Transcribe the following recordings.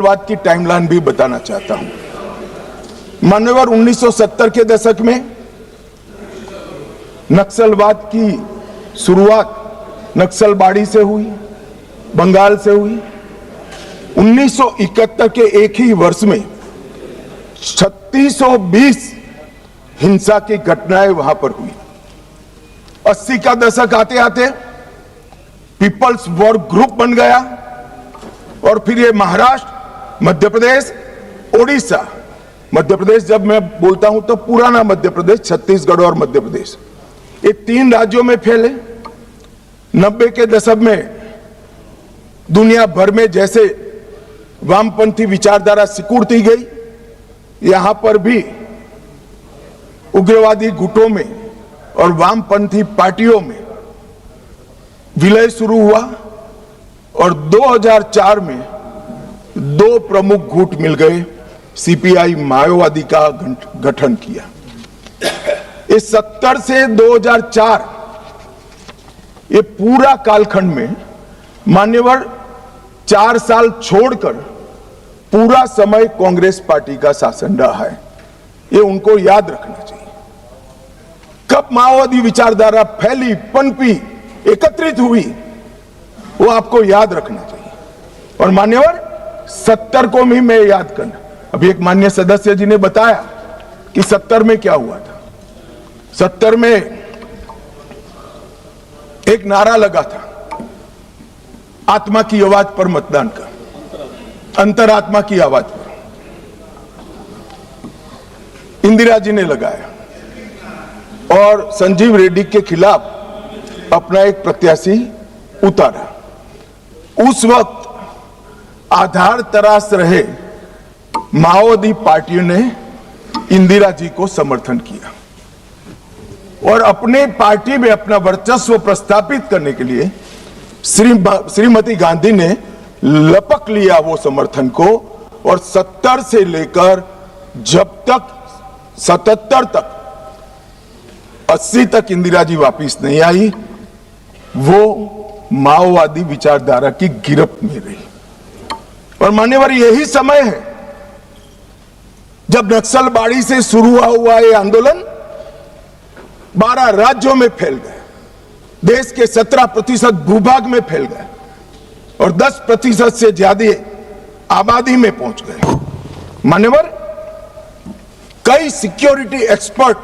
वाद की टाइमलाइन भी बताना चाहता हूं। मान्यवर 1970 के दशक में नक्सलवाद की शुरुआत नक्सलबाड़ी से हुई, बंगाल से हुई। 1971 के एक ही वर्ष में 3620 हिंसा की घटनाएं वहां पर हुई। 80 का दशक आते आते पीपल्स वॉर ग्रुप बन गया और फिर ये महाराष्ट्र, मध्य प्रदेश, ओडिशा, मध्य प्रदेश जब मैं बोलता हूं तो पुराना मध्य प्रदेश, छत्तीसगढ़ और मध्य प्रदेश, ये 3 राज्यों में फैले। 90 के दशक में दुनिया भर में जैसे वामपंथी विचारधारा सिकुड़ती गई, यहां पर भी उग्रवादी गुटों में और वामपंथी पार्टियों में विलय शुरू हुआ और 2004 में 2 प्रमुख गुट मिल गए, सीपीआई माओवादी का गठन किया। इस 70 से 2004 ये पूरा कालखंड में मान्यवर 4 साल छोड़कर पूरा समय कांग्रेस पार्टी का शासन रहा है। ये उनको याद रखना चाहिए। कब माओवादी विचारधारा फैली, पनपी, एकत्रित हुई, वो आपको याद रखना चाहिए। और मान्यवर 70 को भी मैं याद करना। अभी एक माननीय सदस्य जी ने बताया कि 70 में क्या हुआ था। 70 में एक नारा लगा था, आत्मा की आवाज पर मतदान का, अंतरात्मा की आवाज पर। इंदिरा जी ने लगाया और संजीव रेड्डी के खिलाफ अपना एक प्रत्याशी उतारा। उस वक्त आधार तराश रहे माओवादी पार्टियों ने इंदिरा जी को समर्थन किया और अपने पार्टी में अपना वर्चस्व प्रस्थापित करने के लिए श्रीमती गांधी ने लपक लिया वो समर्थन को और 70 से लेकर जब तक 77 तक 80 तक इंदिरा जी वापिस नहीं आई, वो माओवादी विचारधारा की गिरफ्त में रही। और मान्यवर यही समय है जब नक्सलबाड़ी से शुरू हुआ ये आंदोलन 12 राज्यों में फैल गया, देश के 17% भूभाग में फैल गए और 10% से ज्यादा आबादी में पहुंच गए। मान्यवर कई सिक्योरिटी एक्सपर्ट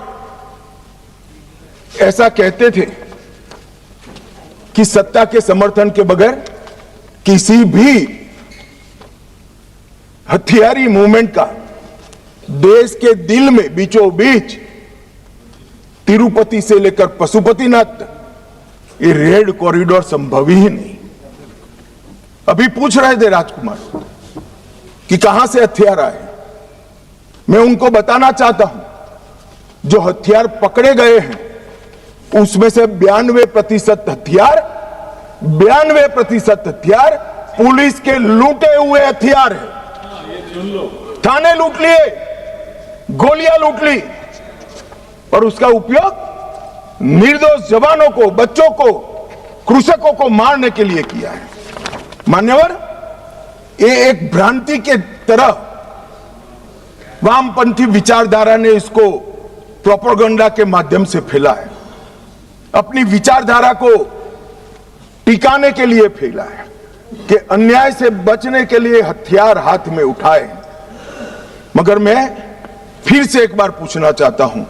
ऐसा कहते थे कि सत्ता के समर्थन के बगैर किसी भी हथियारी मूवमेंट का देश के दिल में बीचों बीच तिरुपति से लेकर पशुपतिनाथ तक ये रेड कॉरिडोर संभव ही नहीं। अभी पूछ रहे थे राजकुमार कि कहां से हथियार आए। मैं उनको बताना चाहता हूं जो हथियार पकड़े गए हैं उसमें से 92% हथियार पुलिस के लूटे हुए हथियार है। थाने लूट लिए, गोलियां लूट ली और उसका उपयोग निर्दोष जवानों को, बच्चों को, कृषकों को मारने के लिए किया है। मान्यवर ये एक भ्रांति के तरह वामपंथी विचारधारा ने इसको प्रोपेगेंडा के माध्यम से फैला है, अपनी विचारधारा को टिकाने के लिए फैला है कि अन्याय से बचने के लिए हथियार हाथ में उठाए। मगर मैं फिर से एक बार पूछना चाहता हूं,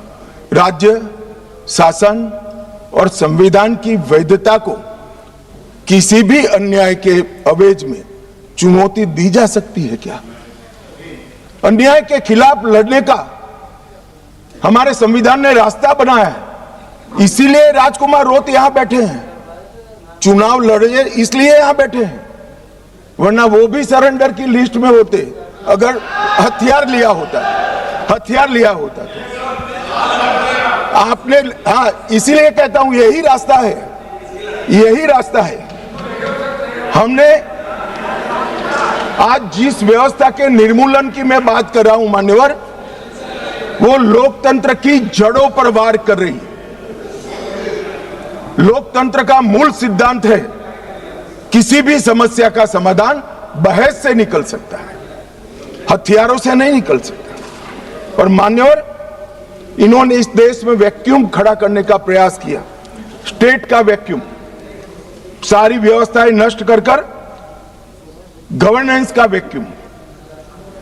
राज्य शासन और संविधान की वैधता को किसी भी अन्याय के अवेज में चुनौती दी जा सकती है क्या? अन्याय के खिलाफ लड़ने का हमारे संविधान ने रास्ता बनाया है, इसीलिए राजकुमार रोत यहां बैठे हैं, चुनाव लड़े इसलिए यहां बैठे हैं, वरना वो भी सरेंडर की लिस्ट में होते अगर हथियार लिया होता तो आपने। हाँ, इसीलिए कहता हूं यही रास्ता है। हमने आज जिस व्यवस्था के निर्मूलन की मैं बात कर रहा हूं मान्यवर, वो लोकतंत्र की जड़ों पर वार कर रही है। लोकतंत्र का मूल सिद्धांत है किसी भी समस्या का समाधान बहस से निकल सकता है, हथियारों से नहीं निकल सकता। और मान्यवर, इन्होंने इस देश में वैक्यूम खड़ा करने का प्रयास किया, स्टेट का वैक्यूम, सारी व्यवस्थाएं नष्ट कर गवर्नेंस का वैक्यूम,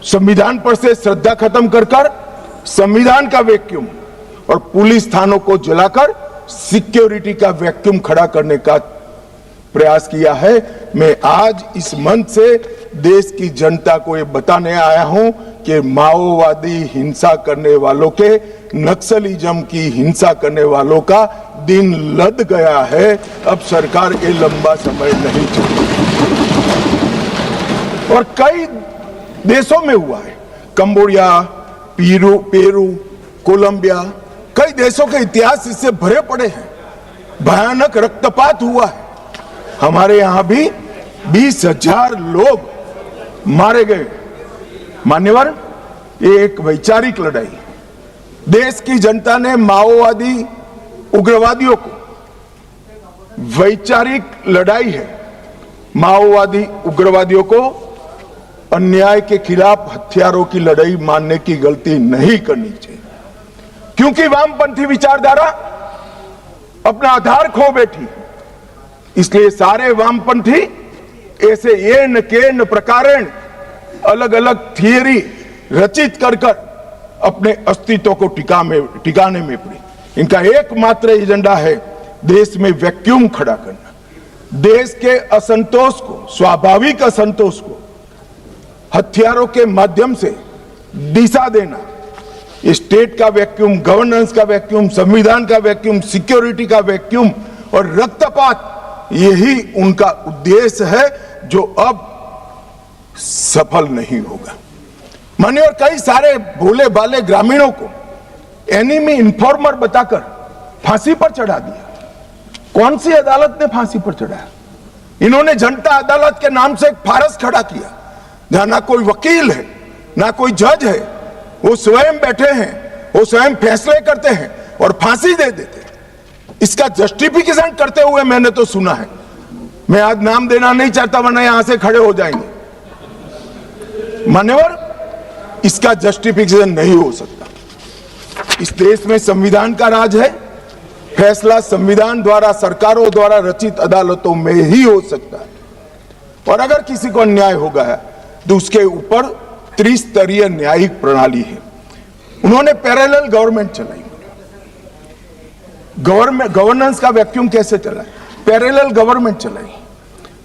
संविधान पर से श्रद्धा खत्म कर संविधान का वैक्यूम, और पुलिस थानों को जलाकर सिक्योरिटी का वैक्यूम खड़ा करने का प्रयास किया है। मैं आज इस मंच से देश की जनता को ये बताने आया हूं कि माओवादी हिंसा करने वालों के, नक्सलिज्म की हिंसा करने वालों का दिन लद गया है। अब सरकार ये लंबा समय नहीं चलेगी। और कई देशों में हुआ है, कंबोडिया, पेरू, कोलंबिया, कई देशों के इतिहास इससे भरे पड़े हैं। भयानक रक्तपात हुआ है। हमारे यहां भी 20,000 लोग मारे गए। मान्यवर, ये एक वैचारिक लड़ाई, देश की जनता ने माओवादी उग्रवादियों को, वैचारिक लड़ाई है। माओवादी उग्रवादियों को अन्याय के खिलाफ हथियारों की लड़ाई मानने की गलती नहीं करनी चाहिए, क्योंकि वामपंथी विचारधारा अपना आधार खो बैठी। इसलिए सारे वामपंथी ऐसे येन केन प्रकारेण अलग अलग थियरी रचित कर अपने अस्तित्व को टिकाने में पड़ी। इनका एकमात्र एजेंडा है देश में वैक्यूम खड़ा करना, देश के असंतोष को, स्वाभाविक असंतोष को हथियारों के माध्यम से दिशा देना। स्टेट का वैक्यूम, गवर्नेंस का वैक्यूम, संविधान का वैक्यूम, सिक्योरिटी का वैक्यूम और रक्तपात, यही उनका उद्देश्य है, जो अब सफल नहीं होगा। मानिए, और कई सारे भोले भाले ग्रामीणों को एनिमी इन्फॉर्मर बताकर फांसी पर चढ़ा दिया। कौन सी अदालत ने फांसी पर चढ़ाया? इन्होंने जनता अदालत के नाम से एक फारस खड़ा किया, जहां ना कोई वकील है, ना कोई जज है, वो स्वयं बैठे हैं, वो स्वयं फैसले करते हैं और फांसी दे देते हैं। इसका जस्टिफिकेशन करते हुए मैंने तो सुना है। मैं आज नाम देना नहीं चाहता, वरना यहां से खड़े हो जाएंगे। मान्यवर, इसका जस्टिफिकेशन नहीं हो सकता। इस देश में संविधान का राज है। फैसला संविधान द्वारा, सरकारों द्वारा रचित अदालतों में ही हो सकता है। और अगर किसी को अन्याय होगा है तो उसके ऊपर त्रिस्तरीय न्यायिक प्रणाली है। उन्होंने पैरेलल गवर्नमेंट चलाई। गवर्नेंस का वैक्यूम कैसे चला? पैरेलल गवर्नमेंट चलाई।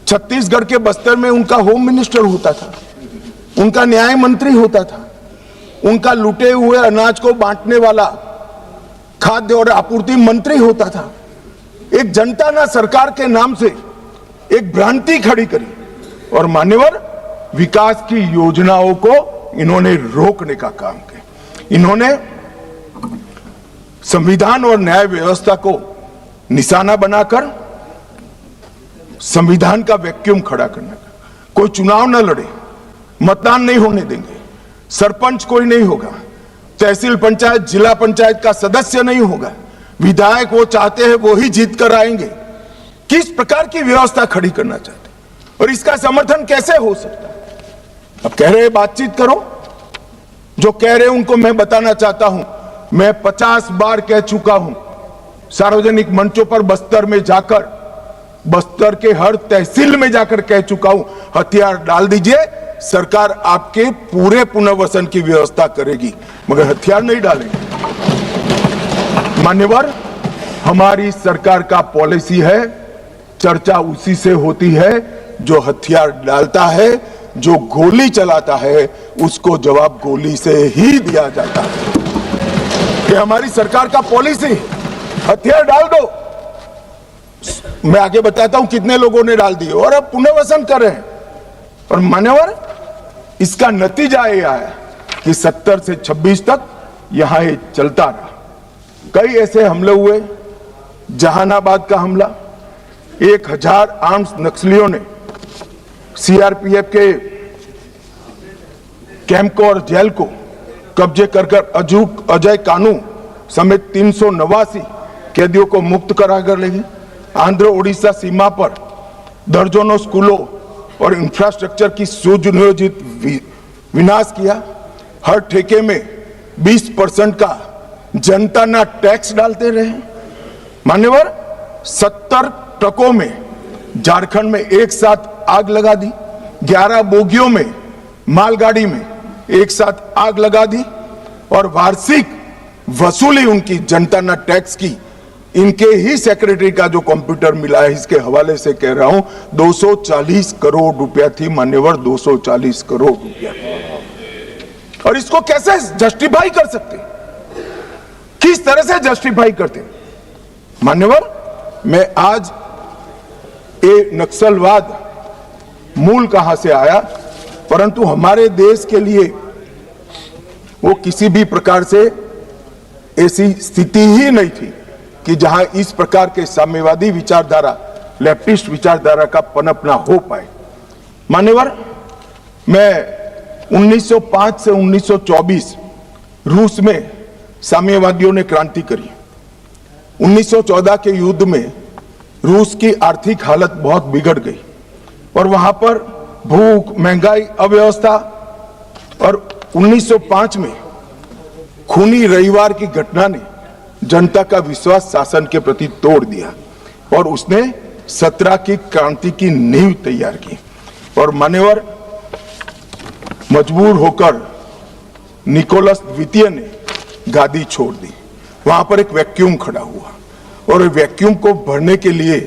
छत्तीसगढ़ के बस्तर में उनका होम मिनिस्टर होता था, उनका न्याय मंत्री होता था, उनका लूटे हुए अनाज को बांटने वाला खाद्य और आपूर्ति मंत्री होता था। एक जनता ने सरकार के नाम से एक भ्रांति खड़ी करी और मान्यवर, विकास की योजनाओं को इन्होंने रोकने का काम किया। इन्होंने संविधान और न्याय व्यवस्था को निशाना बनाकर संविधान का वैक्यूम खड़ा करने का। कोई चुनाव न लड़े, मतदान नहीं होने देंगे, सरपंच कोई नहीं होगा, तहसील पंचायत, जिला पंचायत का सदस्य नहीं होगा, विधायक वो चाहते हैं वो ही जीत कर आएंगे। किस प्रकार की व्यवस्था खड़ी करना चाहते और इसका समर्थन कैसे हो सकता है? अब कह रहे बातचीत करो, जो कह रहे उनको मैं बताना चाहता हूं, मैं 50 बार कह चुका हूं सार्वजनिक मंचों पर, बस्तर में जाकर, बस्तर के हर तहसील में जाकर कह चुका हूं, हथियार डाल दीजिए, सरकार आपके पूरे पुनर्वसन की व्यवस्था करेगी, मगर हथियार नहीं डालेंगे। मान्यवर, हमारी सरकार का पॉलिसी है, चर्चा उसी से होती है जो हथियार डालता है, जो गोली चलाता है उसको जवाब गोली से ही दिया जाता है। ये हमारी सरकार का पॉलिसी, हथियार डाल दो। मैं आगे बताता हूं कितने लोगों ने डाल दिए और अब पुनर्वसन कर रहे हैं। और मान्यवर, इसका नतीजा ये आया कि 70 से 26 तक यहां ये चलता रहा। कई ऐसे हमले हुए, जहानाबाद का हमला, 1000 आर्म्स नक्सलियों ने सीआरपीएफ के कैंप को और जेल को कब्जे कर अजय कानू समेत 389 कैदियों को मुक्त कराकर ले गए। आंध्र ओडिशा सीमा पर दर्जनों स्कूलों और इंफ्रास्ट्रक्चर की सुनियोजित विनाश किया। हर ठेके में 20% का जनता ना टैक्स डालते रहे। मान्यवर, 70 ट्रकों में झारखंड में एक साथ आग लगा दी, 11 बोगियों में मालगाड़ी में एक साथ आग लगा दी, और वार्षिक वसूली उनकी जनता ना टैक्स की, इनके ही सेक्रेटरी का जो कंप्यूटर मिला है, इसके हवाले से कह रहा हूं, 240 करोड़ रुपया थी मान्यवर, 240 करोड़ रुपया। और इसको कैसे जस्टिफाई कर सकते, किस तरह से जस्टिफाई करते मान्यवर? मैं आज ये नक्सलवाद मूल कहां से आया, परंतु हमारे देश के लिए वो किसी भी प्रकार से ऐसी स्थिति ही नहीं थी कि जहां इस प्रकार के साम्यवादी विचारधारा, लेफ्टिस्ट विचारधारा का पनपना हो पाए। मान्यवर, मैं 1905 से 1924 रूस में साम्यवादियों ने क्रांति करी। 1914 के युद्ध में रूस की आर्थिक हालत बहुत बिगड़ गई और वहां पर भूख, महंगाई, अव्यवस्था, और 1905 में खूनी रविवार की घटना ने जनता का विश्वास शासन के प्रति तोड़ दिया और उसने 17 की क्रांति की नींव तैयार की। और मान्यवर, मजबूर होकर निकोलस द्वितीय ने गादी छोड़ दी। वहां पर एक वैक्यूम खड़ा हुआ और वैक्यूम को भरने के लिए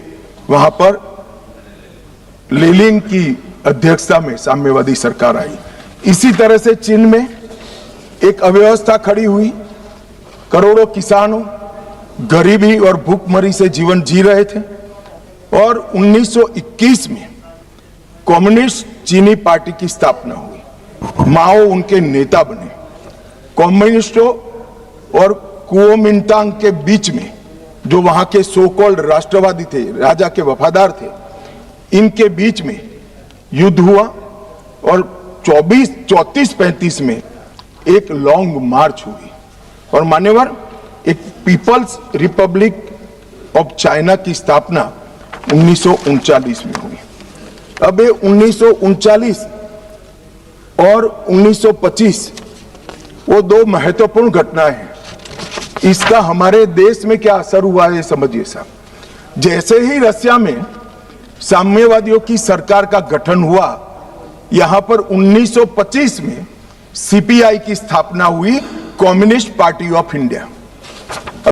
वहां पर लेनिन की अध्यक्षता में साम्यवादी सरकार आई। इसी तरह से चीन में एक अव्यवस्था खड़ी हुई। करोड़ों किसानों गरीबी और भूखमरी से जीवन जी रहे थे और 1921 में कम्युनिस्ट चीनी पार्टी की स्थापना हुई। माओ उनके नेता बने। कम्युनिस्टों और कुओमिंटांग के बीच में, जो वहां के सो कॉल्ड राष्ट्रवादी थे, राजा के वफादार थे, इनके बीच में युद्ध हुआ और 34-35 में एक लॉन्ग मार्च हुई और मान्यवर, एक पीपल्स रिपब्लिक ऑफ चाइना की स्थापना 1939 में हुई। अब ये 1939 और 1925 वो दो महत्वपूर्ण घटनाएं हैं। इसका हमारे देश में क्या असर हुआ है, समझिए साहब। जैसे ही रसिया में साम्यवादियों की सरकार का गठन हुआ, यहां पर 1925 में सीपीआई की स्थापना हुई, कम्युनिस्ट पार्टी ऑफ इंडिया।